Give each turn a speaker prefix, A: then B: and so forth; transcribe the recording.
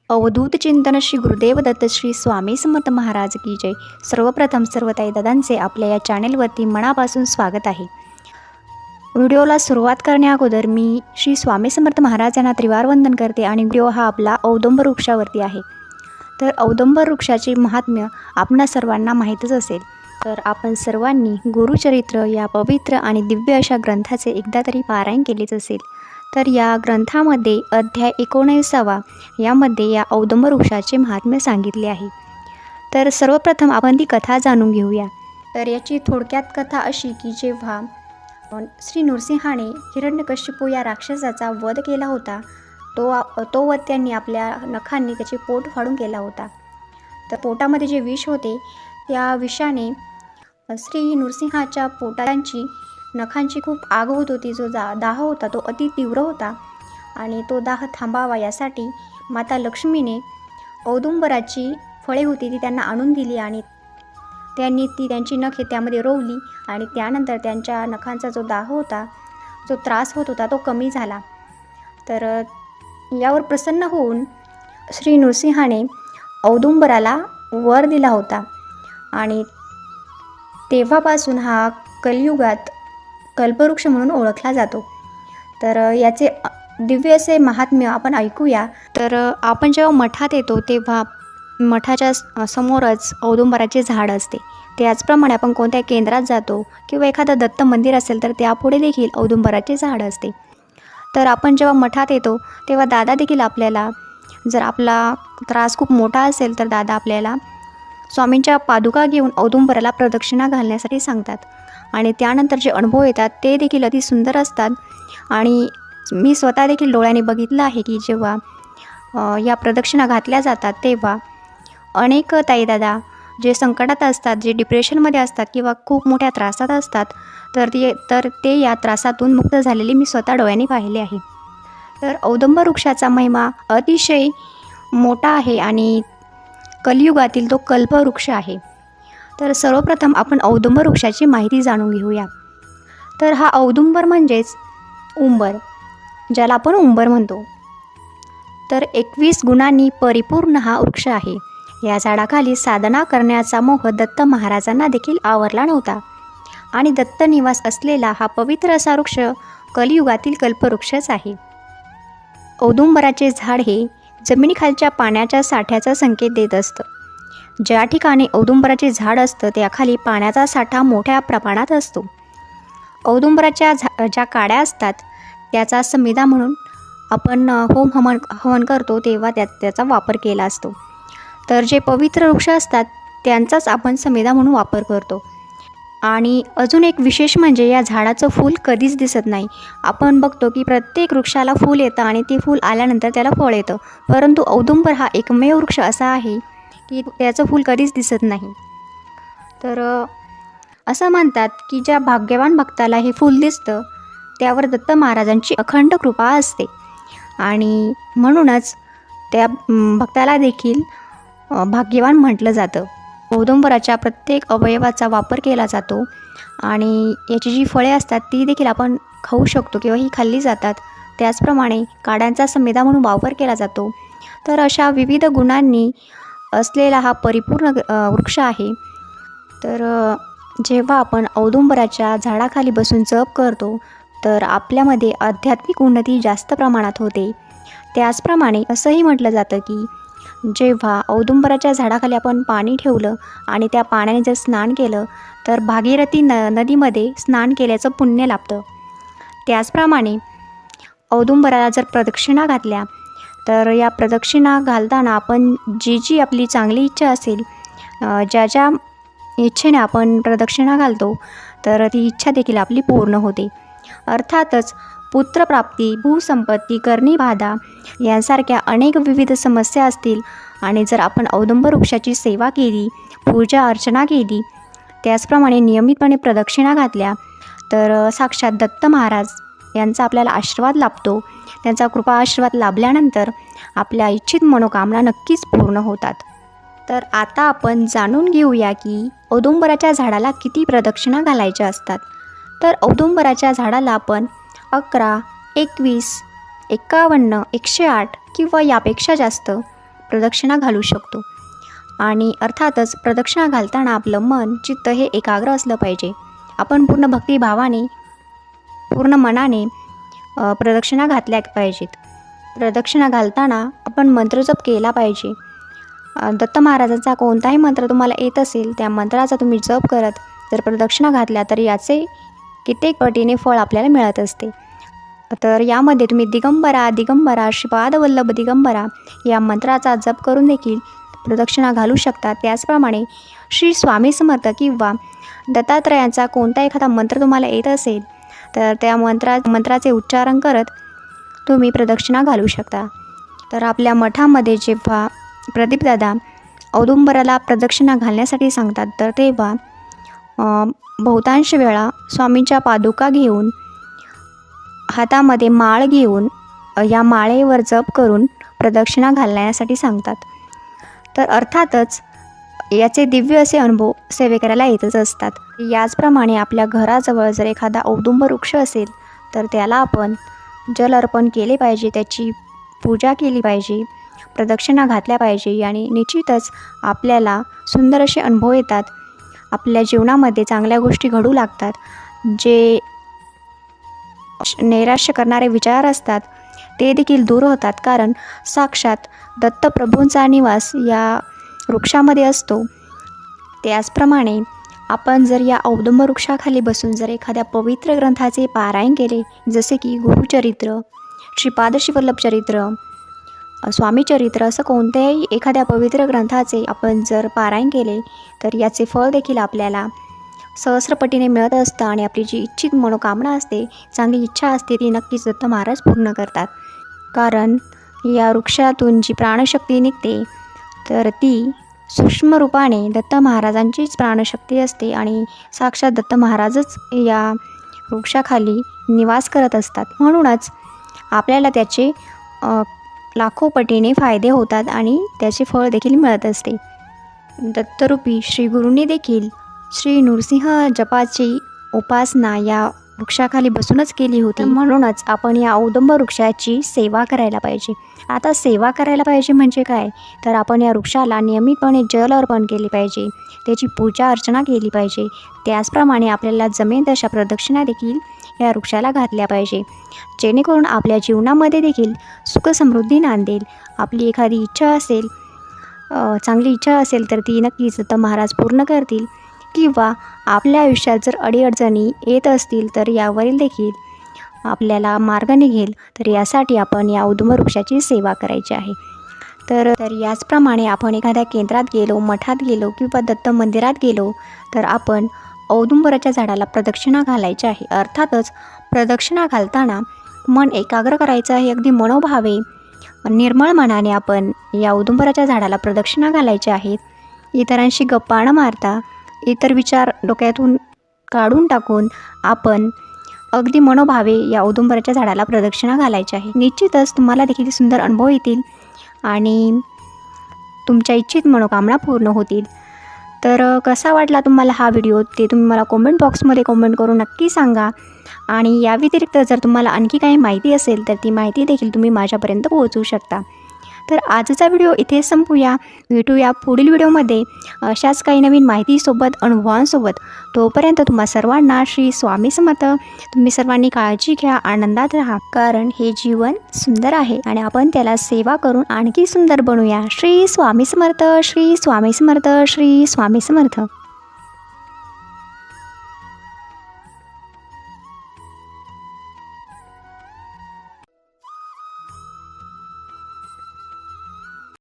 A: अवधूत चिंतन श्री गुरुदेव दत्त श्री स्वामी समर्थ महाराज की जय। सर्वप्रथम सर्व ताई दादांचे आपल्या या चॅनेलवरती मनापासून स्वागत आहे। व्हिडिओला सुरुवात करण्या अगोदर मी श्री स्वामी समर्थ महाराज यांना त्रिवार वंदन करते आणि व्हिडिओ हा आपला औदुंबर वृक्षावरती आहे। तर औदुंबर वृक्षाचे महात्म्य आपणा सर्वांना माहीतच असेल। तर आपण सर्वांनी गुरुचरित्र या पवित्र आणि दिव्य अशा ग्रंथाचे एकदा तरी पारायण केलेच असेल। तर या ग्रंथामध्ये अध्याय 19 यामध्ये या औदुंबर वृक्षाचे महात्म्य सांगितले आहे। तर सर्वप्रथम आपण ती कथा जाणून घेऊया। तर याची थोडक्यात कथा अशी की जेव्हा श्री नृसिंहाने हिरण्यकश्यपू या राक्षसाचा वध केला होता, तो वध त्यांनी आपल्या नखांनी त्याचे पोट फाडून केला होता। तर पोटामध्ये जे विष होते त्या विषाने श्री नृसिंहाच्या पोटाची नखांची खूप आग होत होती। जो दाह होता तो अति तीव्र होता आणि तो दाह थांबावा यासाठी माता लक्ष्मीने औदुंबराची फळे होती ती त्यांना आणून दिली आणि त्यांनी त्यांची नखे त्यामध्ये रोवली आणि त्यानंतर त्यांच्या नखांचा जो दाह होता, जो त्रास होत होता तो कमी झाला। तर यावर प्रसन्न होऊन श्री नृसिंहाने औदुंबराला वर दिला होता आणि तेव्हापासून हा कलियुगात कल्पवृक्ष म्हणून ओळखला जातो। तर याचे दिव्य असे महात्म्य आपण ऐकूया। तर आपण जेव्हा मठात येतो तेव्हा मठाच्या समोरच औदुंबराचे झाड असते। त्याचप्रमाणे आपण कोणत्या केंद्रात जातो किंवा एखादं दत्त मंदिर असेल तर त्यापुढे देखील औदुंबराचे झाड असते। तर आपण जेव्हा मठात येतो तेव्हा दादा देखील आपल्याला, जर आपला त्रास खूप मोठा असेल तर दादा आपल्याला स्वामींच्या पादुका घेऊन औदुंबराला प्रदक्षिणा घालण्यासाठी सांगतात आणि त्यानंतर जे अनुभव येतात ते देखील अति सुंदर असतात। आणि मी स्वतः देखील डोळ्याने बघितलं आहे की जेव्हा या प्रदक्षिणा घातल्या जातात तेव्हा अनेक ताईदादा जे संकटात असतात, जे डिप्रेशनमध्ये असतात किंवा खूप मोठ्या त्रासात असतात, तर ते या त्रासातून मुक्त झालेले मी स्वतः डोळ्याने पाहिले आहे। तर औदुंबर वृक्षाचा महिमा अतिशय मोठा आहे आणि कलियुगातील तो कल्पवृक्ष आहे। तर सर्वप्रथम आपण औदुंबर वृक्षाची माहिती जाणून घेऊया। तर हा औदुंबर म्हणजेच उंबर, ज्याला आपण उंबर म्हणतो। तर 21 गुणांनी परिपूर्ण हा वृक्ष आहे। या झाडाखाली साधना करण्याचा मोह दत्त महाराजांना देखील आवरला नव्हता आणि दत्त निवास असलेला हा पवित्र असा वृक्ष कलियुगातील कल्पवृक्षच आहे। औदुंबराचे झाड हे जमिनीखालच्या पाण्याच्या साठ्याचा संकेत देत असतं। ज्या ठिकाणी औदुंबराचे झाड असतं त्याखाली पाण्याचा साठा मोठ्या प्रमाणात असतो। औदुंबराच्या ज्या काड्या असतात त्याचा समिधा म्हणून आपण हवन करतो तेव्हा त्याचा वापर केला असतो। तर जे पवित्र वृक्ष असतात त्यांचाच आपण समिधा म्हणून वापर करतो। आणि अजून एक विशेष म्हणजे या झाडाचं फूल कधीच दिसत नाही। आपण बघतो की प्रत्येक वृक्षाला फूल येतं आणि ते फूल आल्यानंतर त्याला फळ येतं, परंतु औदुंबर हा एकमेव वृक्ष असा आहे की त्याचं फूल कधीच दिसत नाही। तर असं म्हणतात की ज्या भाग्यवान भक्ताला हे फूल दिसतं त्यावर दत्त महाराजांची अखंड कृपा असते आणि म्हणूनच त्या भक्ताला देखील भाग्यवान म्हटलं जातं। औदुंबराच्या प्रत्येक अवयवाचा वापर केला जातो आणि याची जी फळे असतात ती देखील आपण खाऊ शकतो किंवा ही खाल्ली जातात। त्याचप्रमाणे काड्यांचा समिधा म्हणून वापर केला जातो। तर अशा विविध गुणांनी असलेला हा परिपूर्ण वृक्ष आहे। तर जेव्हा आपण औदुंबराच्या झाडाखाली बसून जप करतो तर आपल्यामध्ये आध्यात्मिक उन्नती जास्त प्रमाणात होते। त्याचप्रमाणे असंही म्हटलं जातं की जेव्हा औदुंबराच्या झाडाखाली आपण पाणी ठेवलं आणि त्या पाण्याने जर स्नान केलं तर भागीरथी नदीमध्ये स्नान केल्याचं पुण्य लाभतं। त्याचप्रमाणे औदुंबराला जर प्रदक्षिणा घातल्या तर या प्रदक्षिणा घालताना आपण जी आपली चांगली इच्छा असेल, ज्या इच्छेने आपण प्रदक्षिणा घालतो तर ती इच्छा देखील आपली पूर्ण होते। अर्थातच पुत्रप्राप्ती, भूसंपत्ती, करणी बाधा यांसारख्या अनेक विविध समस्या असतील आणि जर आपण औदुंबर वृक्षाची सेवा केली, पूजा अर्चना केली, त्याचप्रमाणे नियमितपणे प्रदक्षिणा घातल्या तर साक्षात दत्त महाराज यांचा आपल्याला आशीर्वाद लाभतो। त्यांचा कृपा आशीर्वाद लाभल्यानंतर आपल्या इच्छित मनोकामना नक्कीच पूर्ण होतात। तर आता आपण जाणून घेऊया की औदुंबराच्या झाडाला किती प्रदक्षिणा घालायच्या असतात। तर औदुंबराच्या झाडाला आपण 11, 21, 51, 108 किंवा यापेक्षा जास्त प्रदक्षिणा घालू शकतो. आणि अर्थातच प्रदक्षिणा घालताना आपलं मन चित्त हे एकाग्र असलं पाहिजे. आपण पूर्ण भक्तिभावाने पूर्ण मनाने प्रदक्षिणा घातल्या पाहिजेत. प्रदक्षिणा घालताना आपण मंत्रजप केला पाहिजे. दत्त महाराजांचा कोणताही मंत्र तुम्हाला येत असेल त्या मंत्राचा तुम्ही जप करत जर प्रदक्षिणा घातल्या तर याचे कित्येक पटीने फळ आपल्याला मिळत असते. तर यामध्ये तुम्ही दिगंबरा दिगंबरा श्रीपादवल्लभ दिगंबरा या मंत्राचा जप करून देखील प्रदक्षिणा घालू शकता. त्याचप्रमाणे श्री स्वामी समर्थ किंवा दत्तात्रयांचा कोणता एखादा मंत्र तुम्हाला येत असेल तर त्या मंत्राचे उच्चारण करत तुम्ही प्रदक्षिणा घालू शकता. तर आपल्या मठामध्ये जेव्हा प्रदीपदादा औदुंबराला प्रदक्षिणा घालण्यासाठी सांगतात तर तेव्हा बहुतांश वेळा स्वामींच्या पादुका घेऊन हातामध्ये माळ घेऊन या माळेवर जप करून प्रदक्षिणा घालण्यासाठी सांगतात. तर अर्थातच याचे दिव्य असे अनुभव सेवेकऱ्याला येतच असतात. याचप्रमाणे आपल्या घराजवळ जर एखादा औदुंब वृक्ष असेल तर त्याला आपण जल अर्पण केले पाहिजे, त्याची पूजा केली पाहिजे, प्रदक्षिणा घातल्या पाहिजे आणि निश्चितच आपल्याला सुंदर असे अनुभव येतात. आपल्या जीवनामध्ये चांगल्या गोष्टी घडू लागतात. जे नैराश्य करणारे विचार असतात ते देखील दूर होतात, कारण साक्षात दत्तप्रभूंचा निवास या वृक्षामध्ये असतो. त्याचप्रमाणे आपण जर या औदुंब वृक्षाखाली बसून जर एखाद्या पवित्र ग्रंथाचे पारायण केले, जसे की गुरुचरित्र, श्रीपादशिवल्लभ चरित्र, स्वामीचरित्र, असं कोणत्याही एखाद्या पवित्र ग्रंथाचे आपण जर पारायण केले तर याचे फळ देखील आपल्याला सहस्रपटीने मिळत असतं. आणि आपली जी इच्छित मनोकामना असते, चांगली इच्छा असते, ती नक्कीच दत्त महाराज पूर्ण करतात. कारण या वृक्षातून जी प्राणशक्ती निघते तर ती सूक्ष्म रूपाने दत्त महाराजांचीच प्राणशक्ती असते आणि साक्षात दत्त महाराजच या वृक्षाखाली निवास करत असतात. म्हणूनच आपल्याला त्याचे लाखो पटीने फायदे होतात आणि त्याचे फळ देखील मिळत असते. दत्तरूपी श्री गुरूंनी देखील श्री नृसिंह जपाची उपासना या वृक्षाखाली बसूनच केली होती. म्हणूनच आपण या औदुंब वृक्षाची सेवा करायला पाहिजे. आता सेवा करायला पाहिजे म्हणजे काय, तर आपण या वृक्षाला नियमितपणे जल अर्पण केले पाहिजे, त्याची पूजा अर्चना केली पाहिजे. त्याचप्रमाणे आपल्याला जमेल तशा प्रदक्षिणा देखील या वृक्षाला घातल्या पाहिजे, जेणेकरून आपल्या जीवनामध्ये देखील सुख समृद्धी नांदेल. आपली एखादी इच्छा असेल, चांगली इच्छा असेल तर ती नक्कीच दत्त महाराज पूर्ण करतील. किंवा आपल्या आयुष्यात जर अडीअडचणी येत असतील तर यावरील देखील आपल्याला मार्ग निघेल. तर यासाठी आपण या औदुंब वृक्षाची सेवा करायची आहे. तर याचप्रमाणे आपण एखाद्या केंद्रात गेलो, मठात गेलो किंवा दत्त मंदिरात गेलो तर आपण औदुंबराच्या झाडाला प्रदक्षिणा घालायची आहे. अर्थातच प्रदक्षिणा घालताना मन एकाग्र करायचं आहे. अगदी मनोभावे निर्मळ मनाने आपण या औदुंबराच्या झाडाला प्रदक्षिणा घालायच्या आहेत. इतरांशी गप्पा न मारता, इतर विचार डोक्यातून काढून टाकून आपण अगदी मनोभावे या औदुंबराच्या झाडाला प्रदक्षिणा घालायची आहे. निश्चितच तुम्हाला देखील सुंदर अनुभव येतील आणि तुमच्या इच्छित मनोकामना पूर्ण होतील. तर कसा वाटला तुम्हाला हा व्हिडिओ ते तुम्ही मला कॉमेंट बॉक्समध्ये कॉमेंट करून नक्की सांगा. आणि या व्यतिरिक्त जर तुम्हाला आणखी काही माहिती असेल तर ती माहिती देखील तुम्ही माझ्यापर्यंत पोहोचवू शकता. तर आजचा व्हिडिओ इथे संपूया. भेटूया पुढील व्हिडिओमध्ये अशाच काही नवीन माहितीसोबत, अनुभवांसोबत. तोपर्यंत तुम्हा सर्वांना श्री स्वामी समर्थ. तुम्ही सर्वांनी काळजी घ्या, आनंदात राहा, कारण हे जीवन सुंदर आहे आणि आपण त्याला सेवा करून आणखी सुंदर बनवूया. श्री स्वामी समर्थ, श्री स्वामी समर्थ, श्री स्वामी समर्थ.